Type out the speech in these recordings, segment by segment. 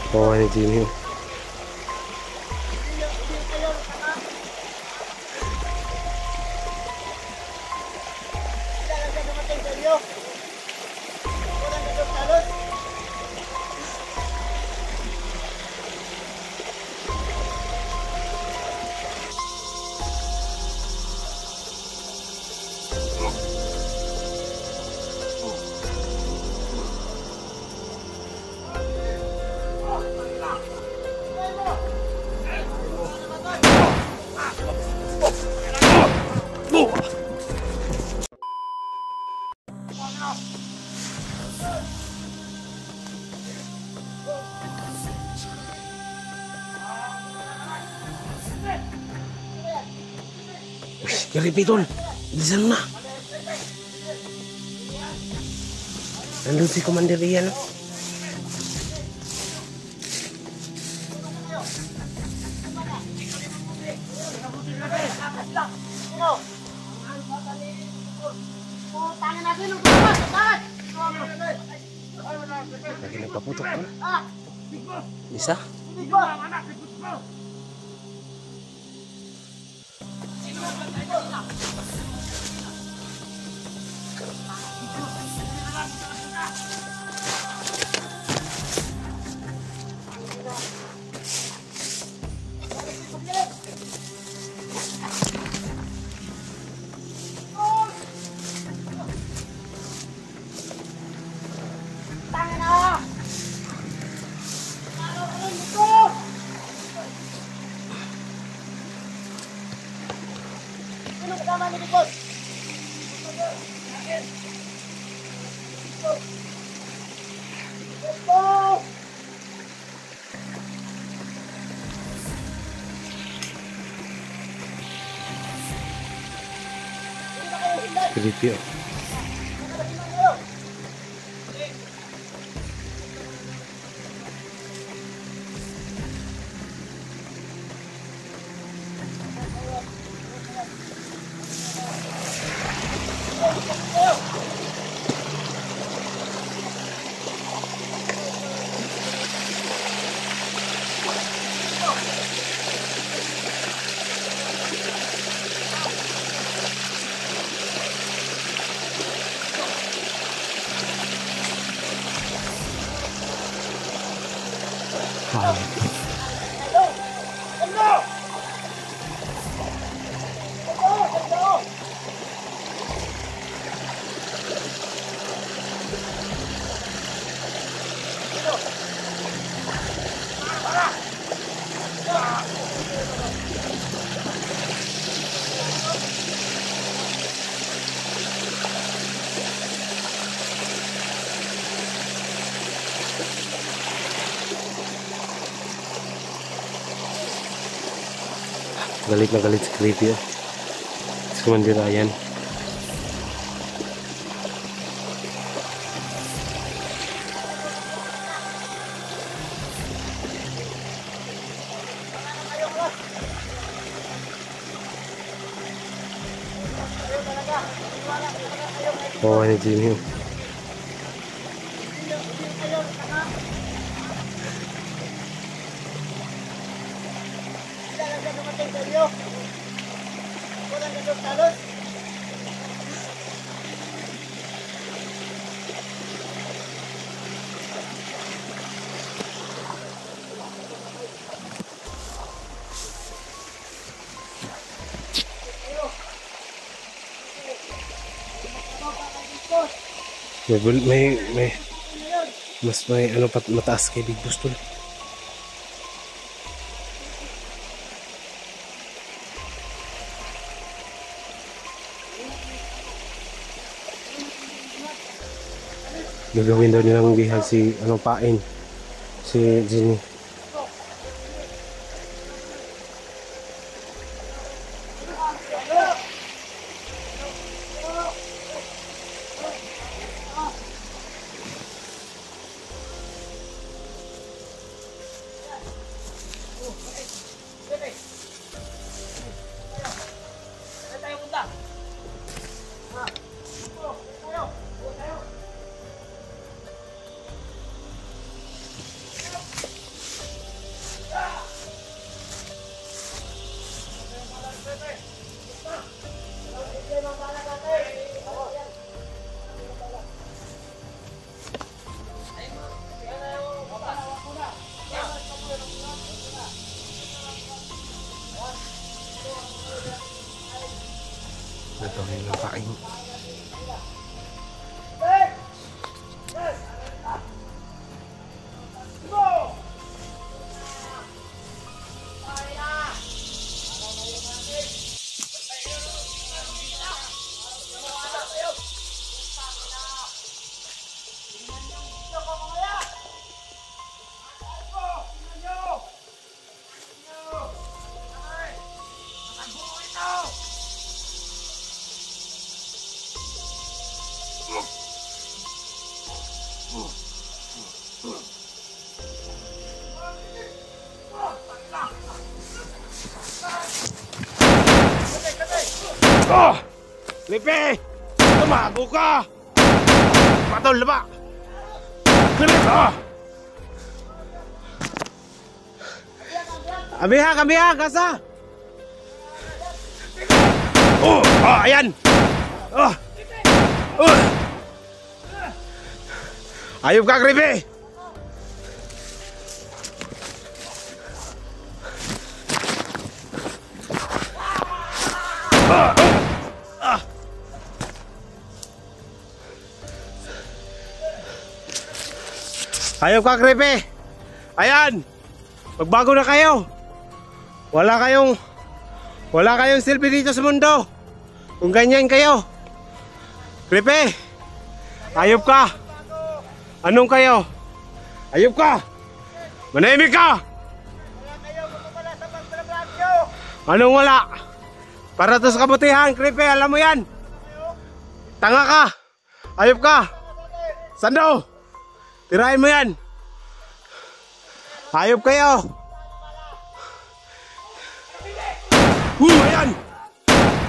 Kawawa ni Jimmy. Gary Pitol, bilisan mo na. Nandun si Commander Ian. Lagi nagpaputok pa. Isa? Creepy. Galit na galit si Creepy. Si Commander Ryan. Oh, ni Jimmy. May mas may ano pat mataas kay Big Boss tol. Gagawin daw nilang bihag si ano pain si Jenny. Ayun ang paing. Oh! Lipe! Tumago ka! Patol na ba? Lipe! Oh! Abiha, kasa! Oh! Oh! Ayan! Oh! Oh! Ayop ka, Lipe! Ayop ka, Kripe! Ayan! Magbago na kayo! Wala kayong silbi dito sa mundo! Kung ganyan kayo! Kripe! Ayop ka! Anong kayo? Ayop ka! Manahimik ka! Anong wala? Para to sa kabutihan, Kripe! Alam mo yan! Tanga ka! Ayop ka! Sando! Tirahin mo yan! Ayop kayo! Ayan!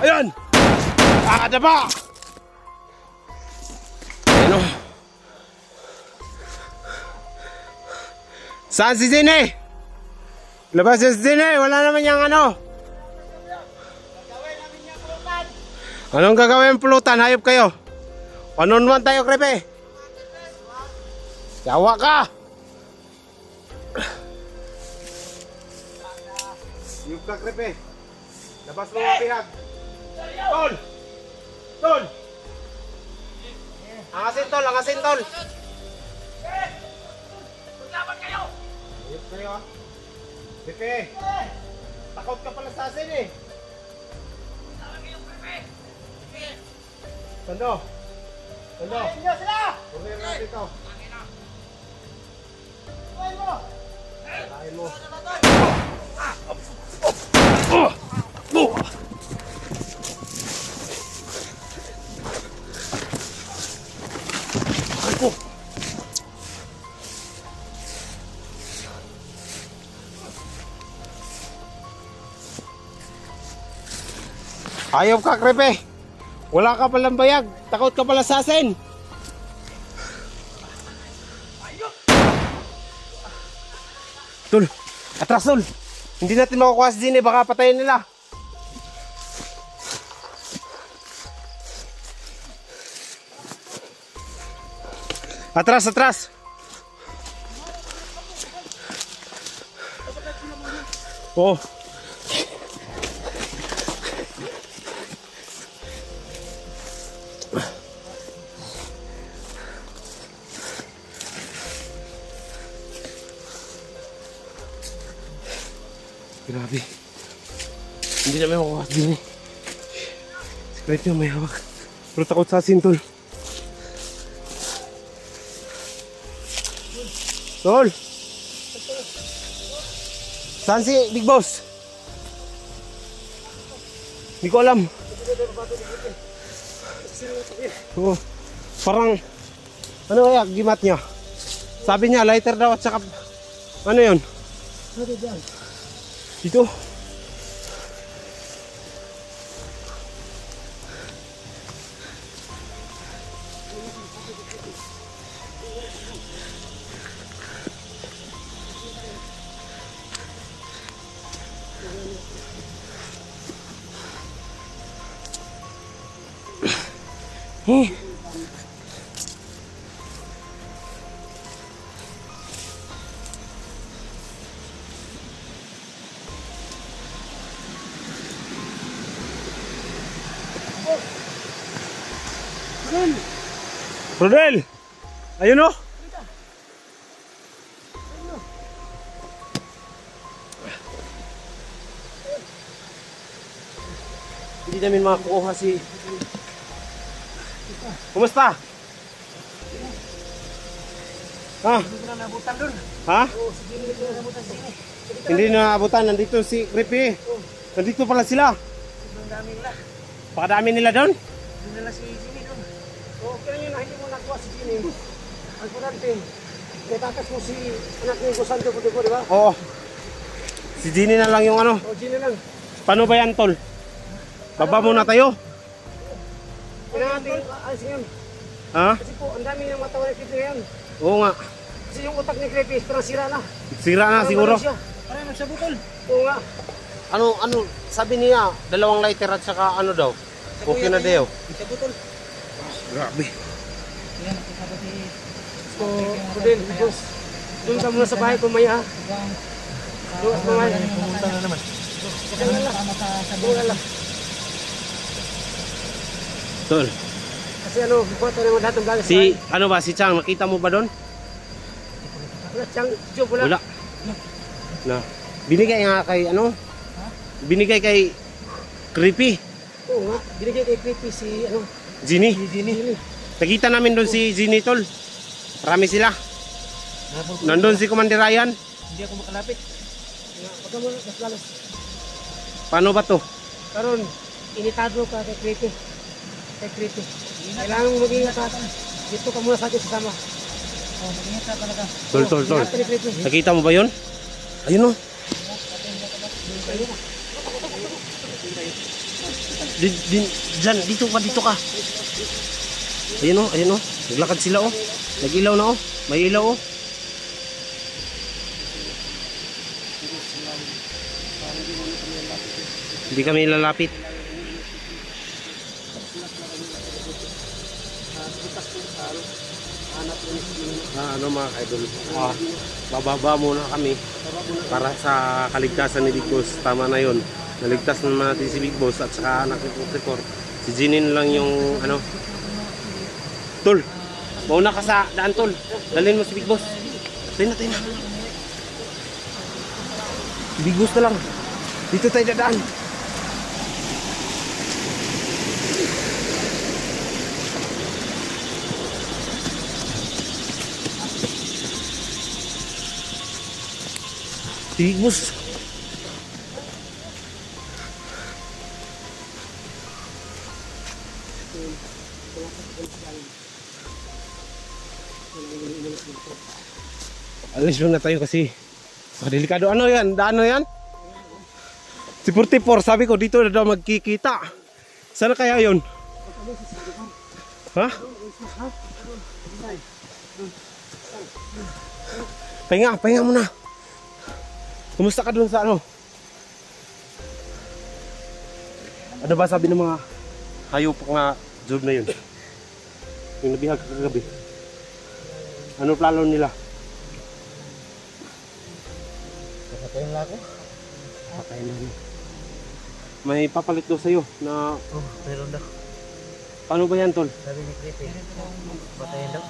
Ayan! Ada ba? Ayun o! Saan si Zine? Labas si Zine! Wala naman yung ano! Anong gagawin pulutan? Hayop kayo! Ano naman tayo, Kripe? Yawa ka! Hayop ka, Kripe! Labas mo mga bihag! Tol! Tol! Angasin, Tol! Angasin, Tol! Maglaban kayo! Hayop kayo, ha? Kripe! Takot ka pala sa asin, eh! Sando! Sando! Ayun nyo sila! Kurier na dito! Ayun mo! Kain mo! Ayaw ka, Kripe! Wala ka palang bayag! Takot ka pala sa asin! Tol! Atras, Tol! Hindi natin makukuha si Zine, baka patayin nila! Atras, atras! Oh! Grabe. Hindi namin makuha din eh. Secret nyo may hawak. Pero takot sa asin, Tol. Tol! Saan si Big Boss? Hindi ko alam. Oh, parang ano kaya gimat niya? Sabi niya lighter daw at saka ano yun? Dito. Rodel! Ayun o! Hindi namin makakuha si... Kumusta? Ha? Ha? Hindi na naabutan. Nandito si Creepy. Nandito pala sila. Pakadami nila doon? Okay yun, hindi mo nakuha si Jimmy. Ang kurante, katakas mo si anak ni Gusando po, di ba? Oo. Si Ginny na lang yung ano. O, Jimmy lang. Paano ba yan, tol? Baba muna tayo. Kailangan natin alisin yun. Ha? Kasi po, ang dami ng matawa ni Creepy ngayon. Oo nga. Kasi yung utak ni Creepy, parang sira na. Sira na siguro. Parang nagsabutol. Oo nga. Ano, sabi niya, 2 lighter at saka ano daw. Okay na daw. Nagsabutol. Grabe. So, Rodel, boss. Doon ka muna sa bahay kumaya. Doon sa bahay. Pumunta na naman. Tol. Kasi ano, buhat na naman lahat ng vlog. Si, ano ba, si Chang, nakita mo ba doon? Wala, Chang, joke, wala. Wala. Na. Binigay nga kay, ano? Binigay kay Creepy. Oo nga, binigay kay Creepy si, ano, Ginny. si Jimmy. Nakita namin doon si Ginny, tol. Marami sila. Nandun si Commander Ryan. Hindi ako makalapit. Huwag ka muna, mas Paano ba to? karon initado ka kay Creepy. Kay Creepy. Kailangan mo mag-ingat ka. Dito ka muna sa akin sasama. Oh, mag-ingat ka talaga. Tol. Ingat ka ni Creepy. Nakita mo ba yun? Ayun o. Diyan, dito ka. Ayun o. Naglakad sila o. Nag-ilaw na o. May ilaw o. Hindi kami lalapit. Ano mga idol, bababa muna kami para sa kaligtasan ni Big Boss. Tama na yun, naligtas naman natin si Big Boss at saka anak ni Putricor. Si Jinin lang yung ano. Tol, mauna ka sa daan, tol. Dalhin mo si Big Boss. Tayo na. Si Big Boss na lang. Dito tayo dadaan. Big Boss. Alis na tayo kasi delikado. Ano yan? Daan na yan? Si 44, sabi ko dito na daw magkikita. Sana kaya yun? Ha? Pahinga muna. Kumusta ka dun sa ano? Ano ba sabi ng mga hayop nga job na yun? Yung nabihag kagabi. Ano plano nila? Patayin lang ako. Patayin na. May papalit daw sa'yo na... Oh, meron daw. Paano ba yan, tol? Sabi ni Creepy. Patayin daw.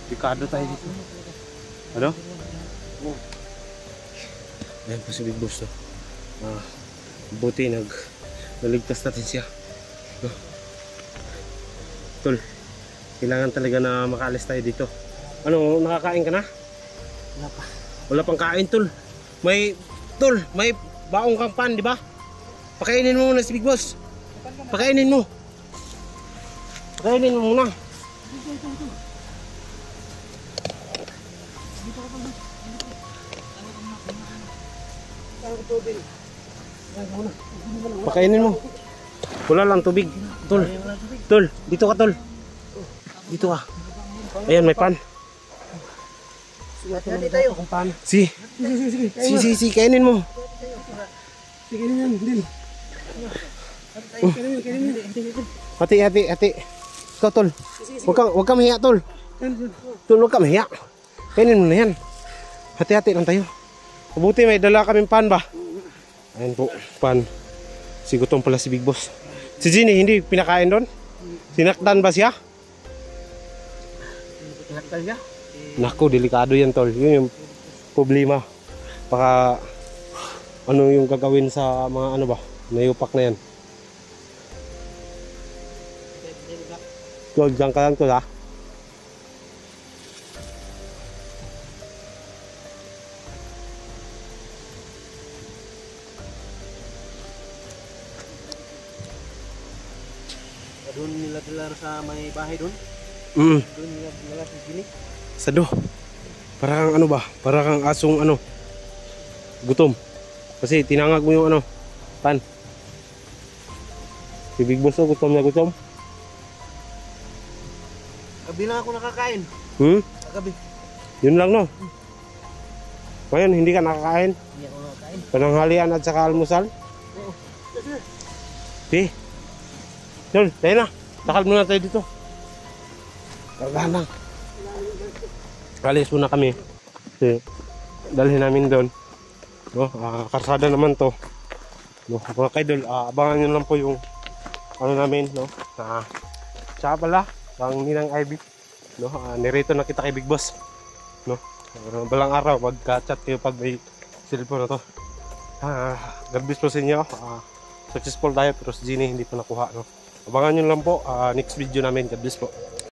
Delikado tayo dito. Ano? Ayan po si Big Boss, no? Buti naligtas natin siya, no? Tol, kailangan talaga na makaalis tayo dito. Ano, nakakain ka na? Wala pa. Wala pang kain, tol. May baong kang pan, di ba? Pakainin mo muna si Big Boss. Pakainin mo muna. Pakainin mo. Wala lang tubig. Tol, dito ka, tol. Dito ka. Ayan, may pan. Hati tayo. Si, kainin mo. Sige na yan, Dil. Hati. Ikaw, tol. Huwag kang mahiya, tol. Tol, huwag kang mahiya. Kainin mo na yan. Hati-hati lang tayo. Mabuti may dala kaming pan ba? Ayan po, pan. Sigutong pala si Big Boss. Si Ginny, hindi pinakain doon? Sinaktan ba siya? Tinaktal niya. Naku, delikado yan tol. Yun yung problema. Baka ano yung gagawin sa mga ano ba, nayupak na yan. Tol, dyan ka lang tol ha. Doon nila dala sa may bahay doon. Mm. Doon nila dala sa Ginny. Sado. Parang ano ba? Parang asong ano. Gutom. Kasi tinangag mo yung ano. Pan. Si Big Boss gutom na gutom. Gabi na ako nakakain. Gabi. Yun lang no. Ngayon hindi ka nakakain. Hindi ako nakakain. Pananghalian at saka almusal. Oo. Di. Yun, tayo na. Takal muna tayo dito. Tagahan lang. Alis muna kami. Kasi dalhin namin doon. No, karsada naman to. No, mga kaidol, abangan nyo lang po yung ano namin, no. Tsaka pala, ang Ninang Ivy. No, nirito na kita kay Big Boss. No. Balang araw magka-chat kayo pag may cellphone na to. God bless po sa inyo. Successful tayo pero si Ginny hindi pa nakuha, no. Abangan nyo lang po next video namin. God bless po.